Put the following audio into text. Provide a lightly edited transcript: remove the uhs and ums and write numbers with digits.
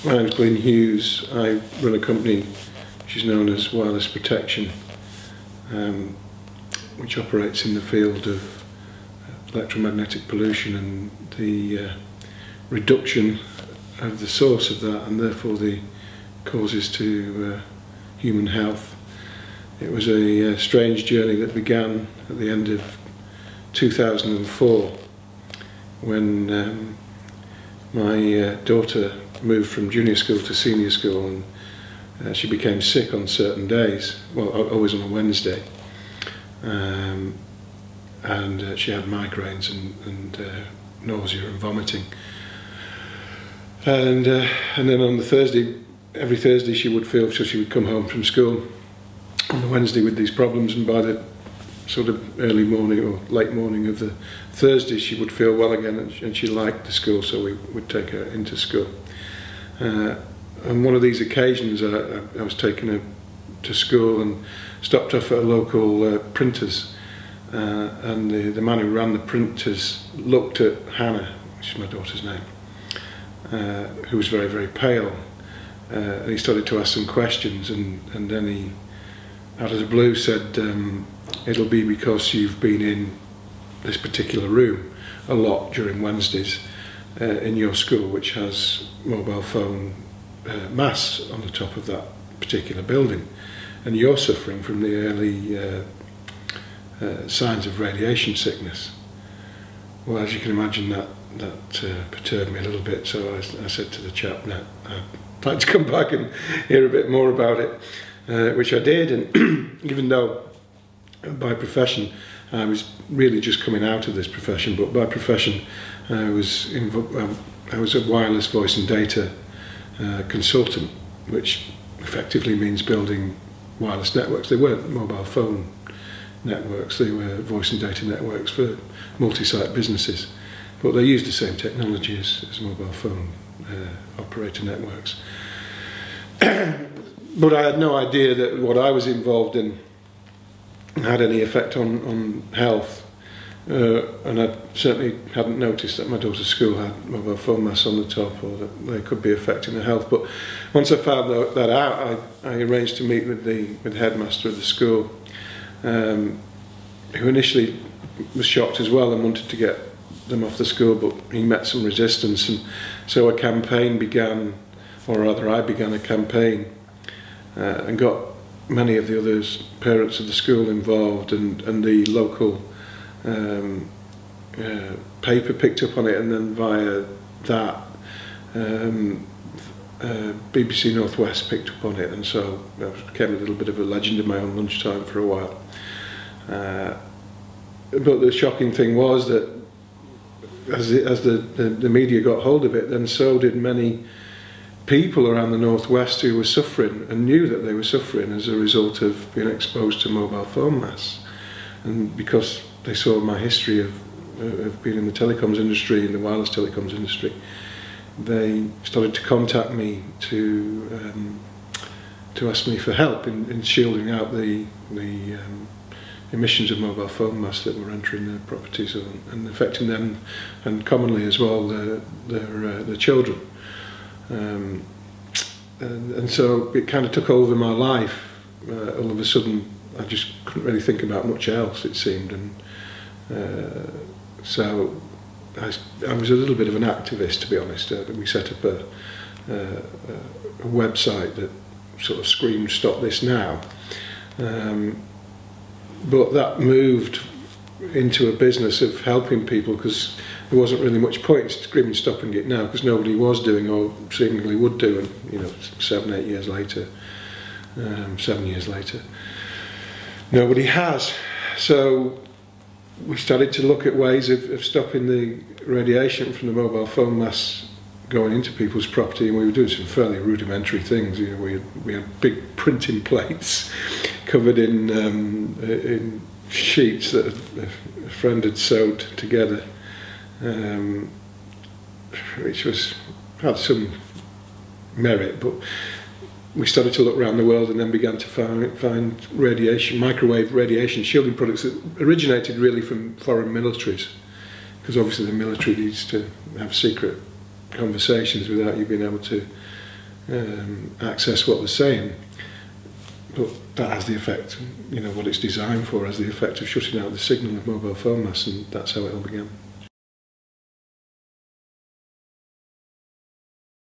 My name's Glyn Hughes. I run a company which is known as Wireless Protection, which operates in the field of electromagnetic pollution and the reduction of the source of that, and therefore the causes to human health. It was a strange journey that began at the end of 2004 when my daughter moved from junior school to senior school, and she became sick on certain days, well, always on a Wednesday, and she had migraines and nausea and vomiting, and then on the Thursday, every Thursday she would feel, so she would come home from school on the Wednesday with these problems, and by the sort of early morning or late morning of the Thursday she would feel well again, and she liked the school, so we would take her into school. On one of these occasions I was taking her to school and stopped off at a local printers, and the man who ran the printers looked at Hannah, which is my daughter's name, who was very, very pale, and he started to ask some questions, and then he, out of the blue, said, it'll be because you've been in this particular room a lot during Wednesdays in your school, which has mobile phone masts on the top of that particular building, and you're suffering from the early signs of radiation sickness. Well, as you can imagine, that perturbed me a little bit, so I said to the chap, "Now, I'd like to come back and hear a bit more about it," which I did, and even though by profession I was really just coming out of this profession, but by profession I was a wireless voice and data consultant, which effectively means building wireless networks. They weren't mobile phone networks, they were voice and data networks for multi-site businesses, but they used the same technology as mobile phone operator networks. But I had no idea that what I was involved in had any effect on health, and I certainly hadn't noticed that my daughter's school had mobile phone masts on the top, or that they could be affecting her health. But once I found that out, I arranged to meet with the headmaster of the school, who initially was shocked as well and wanted to get them off the school, but he met some resistance, and so a campaign began, or rather I began a campaign, and got many of the others, parents of the school involved, and the local paper picked up on it, and then via that BBC Northwest picked up on it, and so I became a little bit of a legend in my own lunchtime for a while. But the shocking thing was that as the media got hold of it, then so did many people around the Northwest who were suffering and knew that they were suffering as a result of being exposed to mobile phone masts. And because they saw my history of being in the telecoms industry, in the wireless telecoms industry, they started to contact me to ask me for help in shielding out the emissions of mobile phone masts that were entering their properties and affecting them, and commonly as well their children. And so it kind of took over my life. All of a sudden I just couldn't really think about much else, it seemed, and so I was a little bit of an activist, to be honest. We set up a website that sort of screamed "Stop This Now," but that moved into a business of helping people, because there wasn't really much point screaming "stopping it now," because nobody was doing, or seemingly would do, and 7 years later, nobody has. So we started to look at ways of stopping the radiation from the mobile phone masts going into people's property, and we were doing some fairly rudimentary things. We had big printing plates covered in sheets that a friend had sewed together, which had some merit, but we started to look around the world and then began to find microwave radiation shielding products that originated really from foreign militaries, because obviously the military needs to have secret conversations without you being able to access what they're saying. But that has the effect, what it's designed for, has the effect of shutting out the signal of mobile phone masts, and that's how it all began.